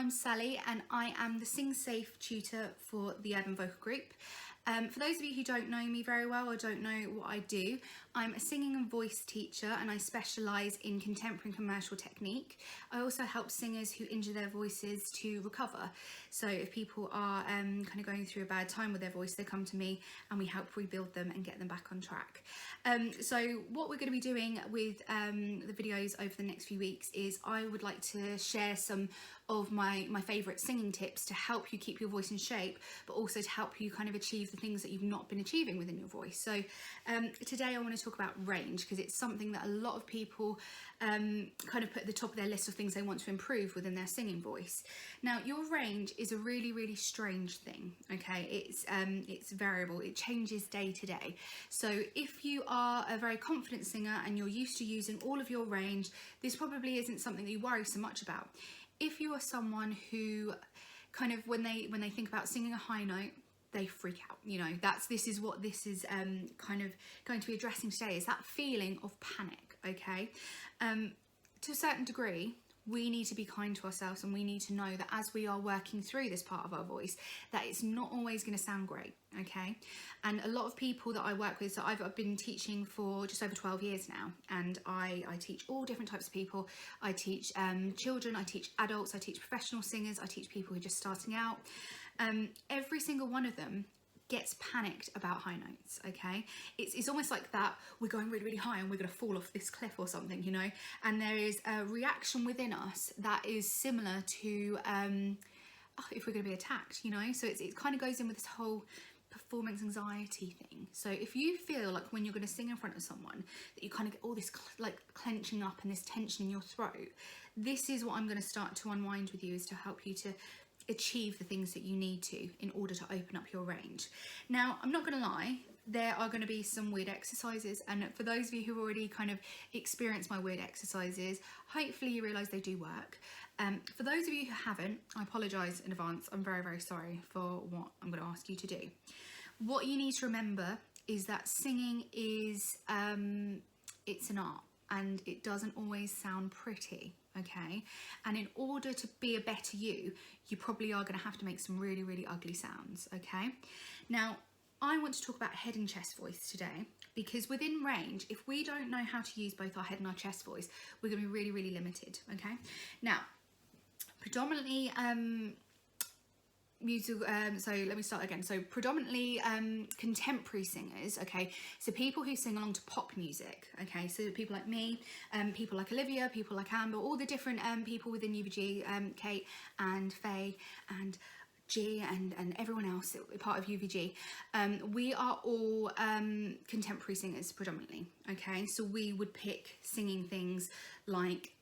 I'm Sally and I am the Sing Safe tutor for the Urban Vocal Group. For those of you who don't know me very well or don't know what I do, I'm a singing and voice teacher and I specialise in contemporary and commercial technique. I also help singers who injure their voices to recover. So if people are kind of going through a bad time with their voice, they come to me and we help rebuild them and get them back on track. So what we're going to be doing with the videos over the next few weeks is I would like to share some of my favourite singing tips to help you keep your voice in shape, but also to help you kind of achieve the things that you've not been achieving within your voice. So today I want to talk about range, because it's something that a lot of people kind of put at the top of their list of things they want to improve within their singing voice. Now, your range is a really strange thing, okay? It's variable, it changes day to day. So if you are a very confident singer and you're used to using all of your range, this probably isn't something that you worry so much about. If you are someone who kind of, when they think about singing a high note, they freak out, you know, this is what this is kind of going to be addressing today, is that feeling of panic, okay? To a certain degree, we need to be kind to ourselves and we need to know that as we are working through this part of our voice, that it's not always going to sound great, okay? And a lot of people that I work with, so I've been teaching for just over 12 years now, and I teach all different types of people. I teach children, I teach adults, I teach professional singers, I teach people who are just starting out. Every single one of them gets panicked about high notes, okay? It's almost like that we're going really high and we're going to fall off this cliff or something, you know? And there is a reaction within us that is similar to if we're going to be attacked, you know? So it kind of goes in with this whole performance anxiety thing. So if you feel like when you're going to sing in front of someone that you kind of get all this like clenching up and this tension in your throat, this is what I'm going to start to unwind with you, is to help you to achieve the things that you need to in order to open up your range. Now, I'm not going to lie, there are going to be some weird exercises, and for those of you who already kind of experienced my weird exercises, hopefully you realise they do work. For those of you who haven't, I apologise in advance. I'm very sorry for what I'm going to ask you to do. What you need to remember is that singing is it's an art and it doesn't always sound pretty, okay? And in order to be a better you probably are going to have to make some really ugly sounds, okay? Now, I want to talk about head and chest voice today, because within range, if we don't know how to use both our head and our chest voice, we're going to be really limited, okay? Now, predominantly musical, so let me start again. So predominantly contemporary singers, okay, so people who sing along to pop music, okay, so people like me, people like Olivia, people like Amber, all the different people within UVG, Kate and Faye and G and everyone else part of UVG, we are all contemporary singers predominantly, okay? So we would pick singing things like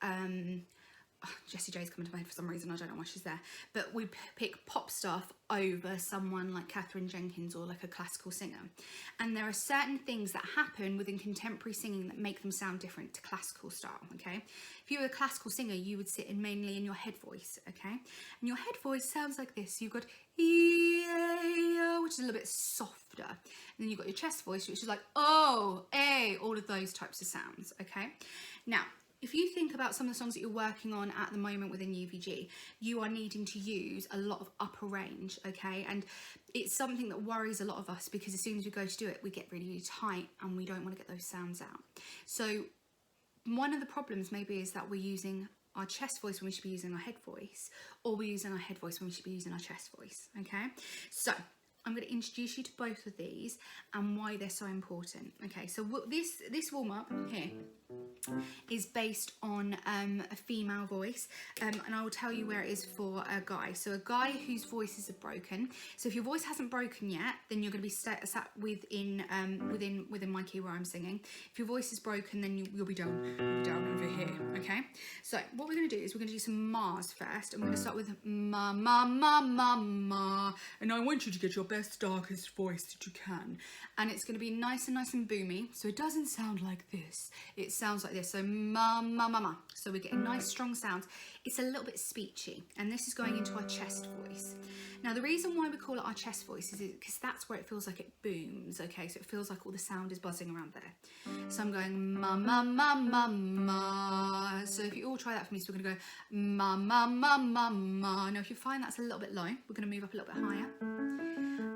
Jessie J's coming to my head for some reason, I don't know why she's there, but we pick pop stuff over someone like Catherine Jenkins or like a classical singer. And there are certain things that happen within contemporary singing that make them sound different to classical style, okay? If you were a classical singer, you would sit mainly in your head voice, okay? And your head voice sounds like this. You've got E-A-O, which is a little bit softer. And then you've got your chest voice, which is like O, A, all of those types of sounds, okay? Now, if you think about some of the songs that you're working on at the moment within UVG, you are needing to use a lot of upper range, okay? And it's something that worries a lot of us, because as soon as we go to do it, we get really tight and we don't want to get those sounds out. So one of the problems maybe is that we're using our chest voice when we should be using our head voice, or we're using our head voice when we should be using our chest voice, okay? So I'm going to introduce you to both of these and why they're so important. Okay, so this warm-up here is based on a female voice, and I will tell you where it is for a guy. So a guy whose voices are broken. So if your voice hasn't broken yet, then you're going to be sat within my key where I'm singing. If your voice is broken, then you'll be down over here. Okay. So what we're going to do is we're going to do some Ma's first, and we're going to start with ma ma ma ma ma, and I want you to get your best darkest voice that you can, and it's going to be nice and boomy, so it doesn't sound like this. It sounds like like this. So ma, ma, ma, ma. So we're getting nice strong sounds. It's a little bit speechy, and this is going into our chest voice. Now the reason why we call it our chest voice is because that's where it feels like it booms, okay? So it feels like all the sound is buzzing around there. So I'm going ma, ma, ma, ma, ma. So if you all try that for me, so we're gonna go ma, ma, ma, ma, ma. Now if you find that's a little bit low, we're gonna move up a little bit higher.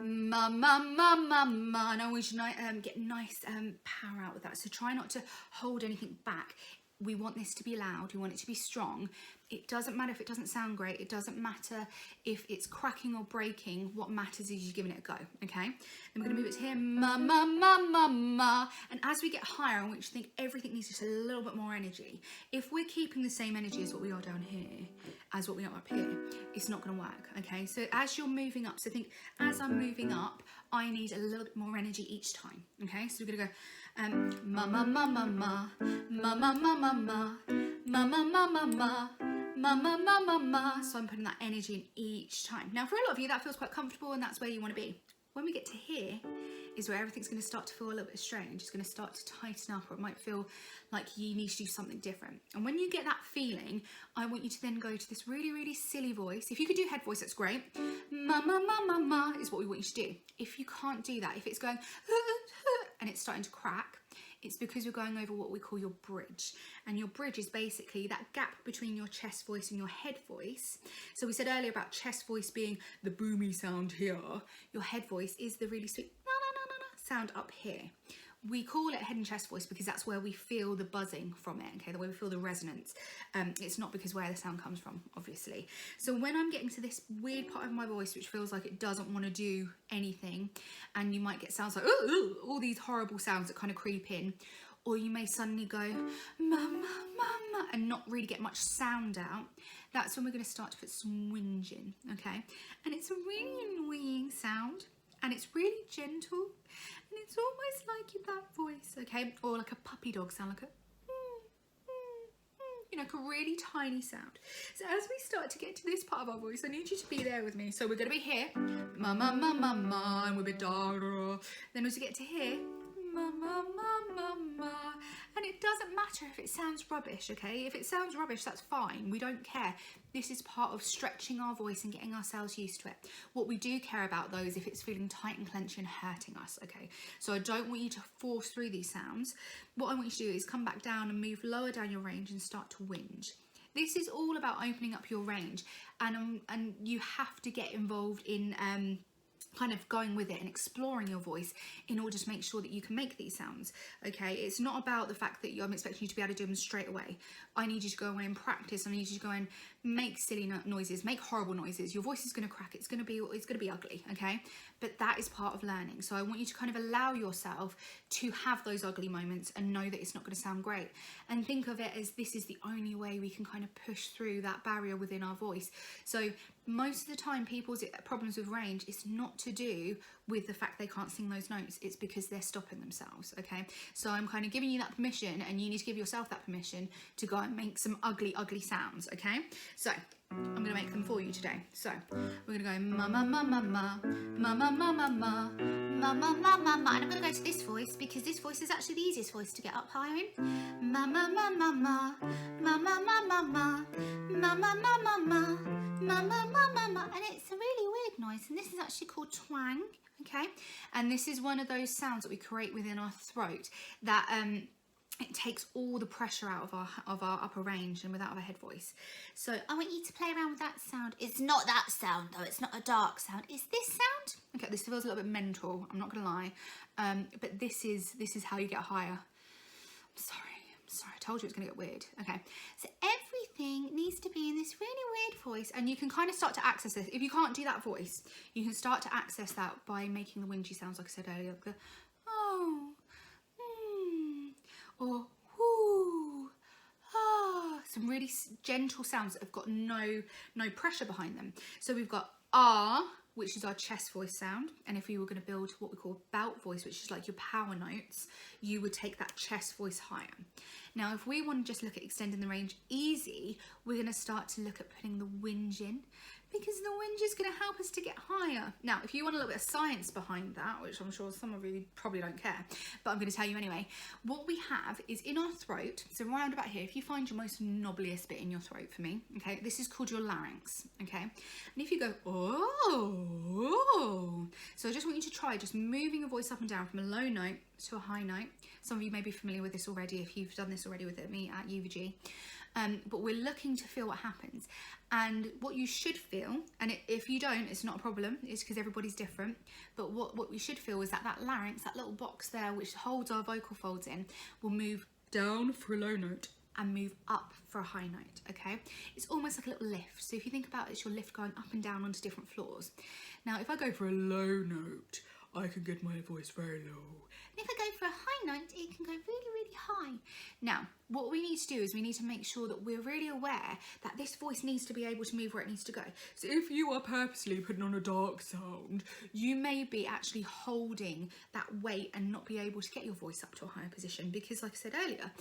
Ma, ma, ma, ma, ma. And I want you to get nice power out with that. So try not to hold anything back. We want this to be loud. We want it to be strong. It doesn't matter if it doesn't sound great. It doesn't matter if it's cracking or breaking. What matters is you giving it a go, okay? Then we're gonna move it to here, ma, ma, ma, ma, ma. And as we get higher, I want you to think everything needs just a little bit more energy. If we're keeping the same energy as what we are down here, as what we are up here, it's not gonna work, okay? So as you're moving up, so think, as I'm moving up, I need a little bit more energy each time, okay? So we're gonna go, ma, ma, ma, ma, ma, ma, ma, ma, ma, ma, ma, ma, ma, ma, ma. Ma, ma, ma, ma, ma. So I'm putting that energy in each time. Now for a lot of you that feels quite comfortable and that's where you want to be. When we get to here is where everything's going to start to feel a little bit strange. It's going to start to tighten up, or it might feel like you need to do something different. And when you get that feeling, I want you to then go to this really, really silly voice. If you could do head voice, that's great. Ma, ma, ma, ma, ma is what we want you to do. If you can't do that, if it's going and it's starting to crack, it's because we're going over what we call your bridge. And your bridge is basically that gap between your chest voice and your head voice. So we said earlier about chest voice being the boomy sound here. Your head voice is the really sweet na, na, na, na, na sound up here. We call it head and chest voice because that's where we feel the buzzing from it, okay, the way we feel the resonance. It's not because where the sound comes from, obviously. So when I'm getting to this weird part of my voice which feels like it doesn't want to do anything, and you might get sounds like, ooh, ooh, all these horrible sounds that kind of creep in, or you may suddenly go, mama, mama, and not really get much sound out, that's when we're going to start to put some whinge in, okay? And it's a really annoying sound, and it's really gentle, and it's almost like that voice, okay? Or like a puppy dog sound, like a, you know, like a really tiny sound. So as we start to get to this part of our voice, I need you to be there with me. So we're going to be here, ma, ma, ma, ma, ma, and we'll be da, da. Then as we get to here, ma, ma, ma, ma, ma. And it doesn't matter if it sounds rubbish, okay? If it sounds rubbish, that's fine. We don't care. This is part of stretching our voice and getting ourselves used to it. What we do care about though is if it's feeling tight and clenchy and hurting us, okay? So I don't want you to force through these sounds. What I want you to do is come back down and move lower down your range and start to whinge. This is all about opening up your range, and you have to get involved in kind of going with it and exploring your voice in order to make sure that you can make these sounds, okay? It's not about the fact that I'm expecting you to be able to do them straight away. I need you to go away and practice. I need you to go and make silly noises, make horrible noises. Your voice is going to crack. It's going to be ugly, okay? But that is part of learning. So I want you to kind of allow yourself to have those ugly moments and know that it's not going to sound great. And think of it as this is the only way we can kind of push through that barrier within our voice. So most of the time people's problems with range is not to do with the fact they can't sing those notes. It's because they're stopping themselves, okay? So I'm kind of giving you that permission, and you need to give yourself that permission to go and make some ugly, ugly sounds, okay? So I'm going to make them for you today. So we're going to go ma, ma, ma, ma, ma, ma, ma, ma, ma, ma, ma, ma, ma, ma, ma. And I'm going to go to this voice because this voice is actually the easiest voice to get up higher in. Ma, ma, ma, ma, ma, ma, ma, ma, ma, ma, ma, ma, ma, ma, ma, ma, ma, ma, ma. And it's a really weird noise, and this is actually called twang, okay? And this is one of those sounds that we create within our throat that it takes all the pressure out of our upper range and without our head voice. So I want you to play around with that sound. It's not that sound though, it's not a dark sound. It's this sound. Okay, this feels a little bit mental, I'm not gonna lie. But this is how you get higher. I'm sorry, I told you it was gonna get weird. Okay, so everything needs to be in this really weird voice, and you can kind of start to access this. If you can't do that voice, you can start to access that by making the whingy sounds like I said earlier. Like oh, or whoo, ah, some really gentle sounds that have got no pressure behind them. So we've got ah, which is our chest voice sound, and if we were going to build what we call belt voice, which is like your power notes, you would take that chest voice higher. Now if we want to just look at extending the range easy, we're going to start to look at putting the whinge in, Because the wind is going to help us to get higher. Now, if you want a little bit of science behind that, which I'm sure some of you probably don't care, but I'm going to tell you anyway, what we have is in our throat, so round about here, if you find your most knobbliest bit in your throat for me, okay, this is called your larynx, okay? And if you go, oh, so I just want you to try just moving your voice up and down from a low note to a high note. Some of you may be familiar with this already if you've done this already with me at UVG. But we're looking to feel what happens, and what you should feel, and if you don't, it's not a problem, it's because everybody's different, but what we should feel is that that larynx, that little box there which holds our vocal folds in, will move down for a low note and move up for a high note, okay? It's almost like a little lift. So if you think about it, it's your lift going up and down onto different floors. Now, if I go for a low note, I can get my voice very low. And if I go for a high note, it can go really, really high. Now, what we need to do is we need to make sure that we're really aware that this voice needs to be able to move where it needs to go. So if you are purposely putting on a dark sound, you may be actually holding that weight and not be able to get your voice up to a higher position because, like I said earlier,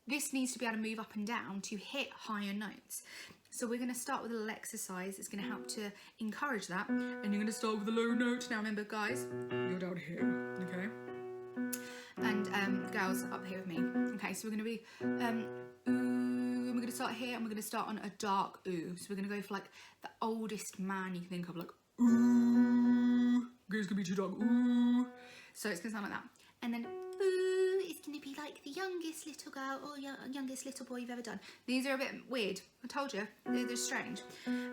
this needs to be able to move up and down to hit higher notes. So we're going to start with a little exercise that's going to help to encourage that. And you're going to start with a low note. Now remember, guys, you're down here, okay? And girls, up here with me. Okay, so we're going to be ooh, and we're going to start here, and we're going to start on a dark ooh. So we're going to go for like the oldest man you can think of, like ooh. Okay, it's going to be too dark, ooh. So it's going to sound like that. And then ooh, it's going to be like the youngest little girl or youngest little boy you've ever done. These are a bit weird. I told you, they're strange.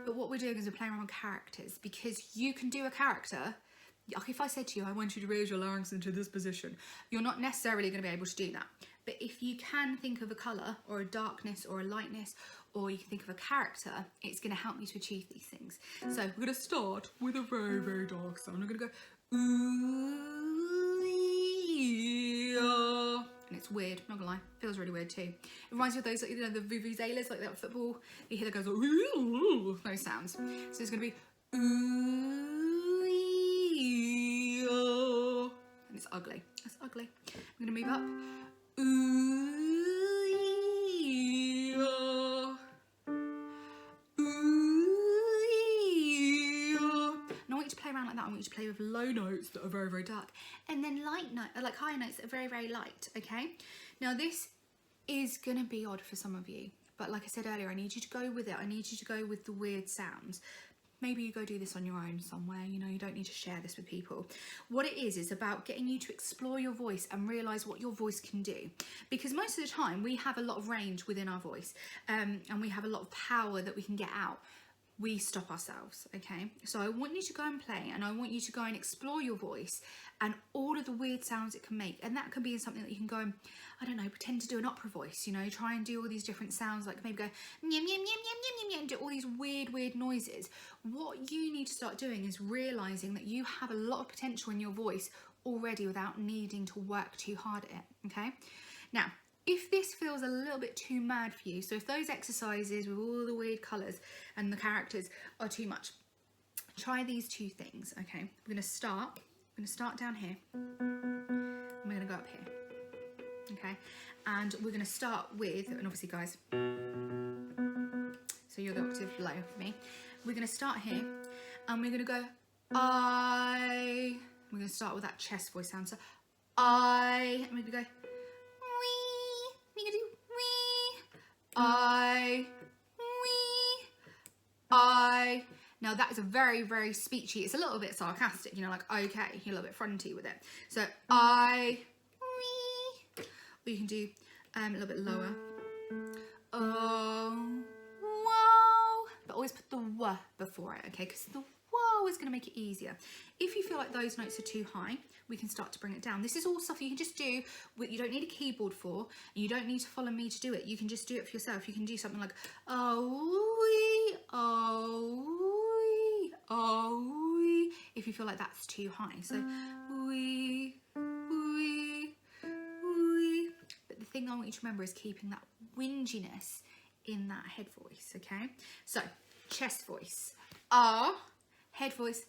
But what we're doing is we're playing around with characters, because you can do a character. Like if I said to you, I want you to raise your larynx into this position, you're not necessarily going to be able to do that. But if you can think of a colour or a darkness or a lightness, or you can think of a character, it's going to help you to achieve these things. So we're going to start with a very, very dark sound. We're going to go ooh, yeah. And it's weird, not gonna lie, feels really weird too. It reminds me of those, like, you know, the vuvuzelas, like that football. You hear that goes, ooh, those sounds. So it's gonna be ooh, yeah. And it's ugly. That's ugly. I'm gonna move up. Ooh, yeah. Ooh, yeah. And I want you to play around like that. I want you to play with low notes that are very, very dark, and then light note, like high notes that are very, very light. Okay. Now this is gonna be odd for some of you, but like I said earlier, I need you to go with it. I need you to go with the weird sounds. Maybe you go do this on your own somewhere, you know, you don't need to share this with people. What it is about getting you to explore your voice and realise what your voice can do. Because most of the time we have a lot of range within our voice, and we have a lot of power that we can get out. We stop ourselves, okay? So I want you to go and play, and I want you to go and explore your voice and all of the weird sounds it can make. And that can be something that you can go and, I don't know, pretend to do an opera voice, you know, try and do all these different sounds, like maybe go meow, meow, meow, meow, meow, meow, and do all these weird, weird noises. What you need to start doing is realising that you have a lot of potential in your voice already without needing to work too hard at it, okay? Now, if this feels a little bit too mad for you, so if those exercises with all the weird colours and the characters are too much, try these two things, okay? We're going to start down here, and we're going to go up here, okay? And we're going to start with, and obviously guys, so you're the octave below for me, we're going to start here, and we're going to go I, we're going to start with that chest voice sound, so I, and we're going to go I. Now that is a very, very speechy, it's a little bit sarcastic, you know, like, okay, you're a little bit fronty with it. So I, or you can do a little bit lower. Oh, whoa, but always put the w before it, okay, because the whoa is going to make it easier. If you feel like those notes are too high, we can start to bring it down. This is all stuff you can just do, you don't need a keyboard for, and you don't need to follow me to do it. You can just do it for yourself. You can do something like, if you feel like that's too high. So, but the thing I want you to remember is keeping that whinginess in that head voice, okay? So, chest voice, head voice,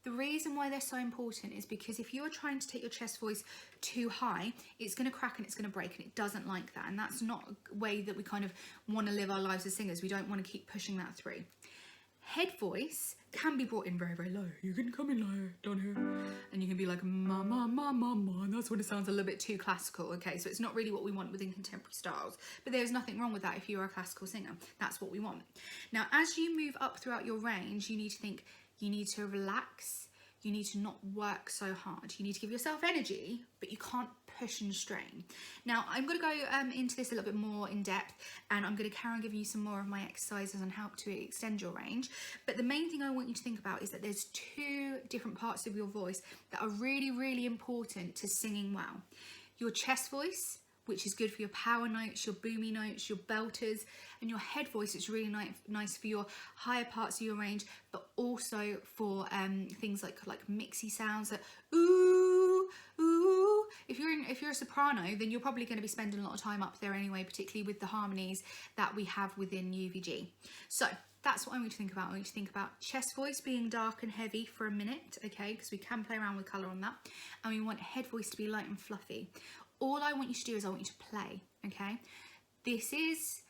The reason why they're so important is because if you're trying to take your chest voice too high, it's going to crack and it's going to break, and it doesn't like that. And that's not a way that we kind of want to live our lives as singers. We don't want to keep pushing that through. Head voice can be brought in very, very low. You can come in low, down here, and you can be like, ma, ma, ma, ma, ma, and that's when it sounds a little bit too classical, okay? So it's not really what we want within contemporary styles, but there's nothing wrong with that if you're a classical singer. That's what we want. Now, as you move up throughout your range, you need to think, you need to relax, you need to not work so hard. You need to give yourself energy, but you can't push and strain. Now, I'm going to go into this a little bit more in depth, and I'm going to carry on giving you some more of my exercises on how to extend your range. But the main thing I want you to think about is that there's two different parts of your voice that are really, really important to singing well. Your chest voice, which is good for your power notes, your boomy notes, your belters, and your head voice. It's really nice for your higher parts of your range, but also for things like mixy sounds, like ooh, ooh. If you're a soprano, then you're probably going to be spending a lot of time up there anyway, particularly with the harmonies that we have within UVG. So that's what I want you to think about. I want you to think about chest voice being dark and heavy for a minute, okay, because we can play around with colour on that. And we want head voice to be light and fluffy. All I want you to do is I want you to play, okay? This is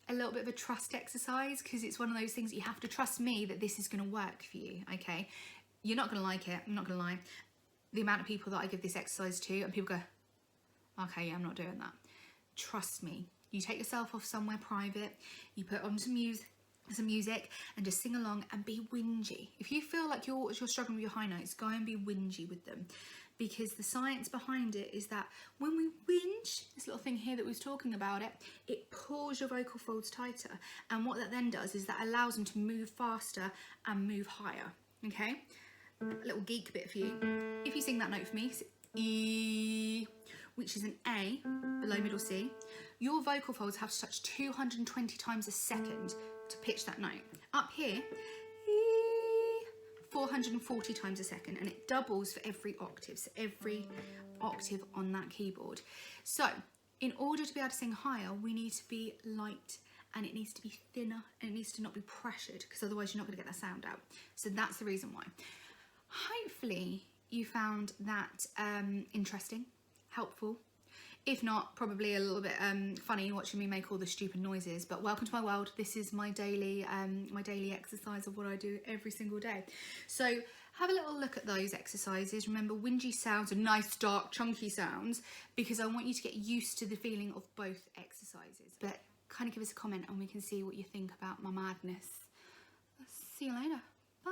a little bit of a trust exercise because it's one of those things that you have to trust me that this is going to work for you, okay? You're not going to like it, I'm not going to lie. The amount of people that I give this exercise to, and people go, okay, yeah, I'm not doing that. Trust me. You take yourself off somewhere private, you put on some music and just sing along and be whingy. If you feel like you're struggling with your high notes, go and be whingy with them. Because the science behind it is that when we whinge, this little thing here that we was talking about it pulls your vocal folds tighter. And what that then does is that allows them to move faster and move higher, okay? A little geek bit for you. If you sing that note for me, E, which is an A below middle C, your vocal folds have to touch 220 times a second to pitch that note. Up here, 440 times a second, and it doubles for every octave, so every octave on that keyboard. So in order to be able to sing higher, we need to be light, and it needs to be thinner, and it needs to not be pressured, because otherwise you're not going to get that sound out. So that's the reason why. Hopefully you found that interesting, helpful. If not, probably a little bit funny watching me make all the stupid noises, but welcome to my world. This is my daily exercise of what I do every single day. So have a little look at those exercises. Remember, whingy sounds are nice, dark, chunky sounds, because I want you to get used to the feeling of both exercises. But kind of give us a comment and we can see what you think about my madness. See you later. Bye.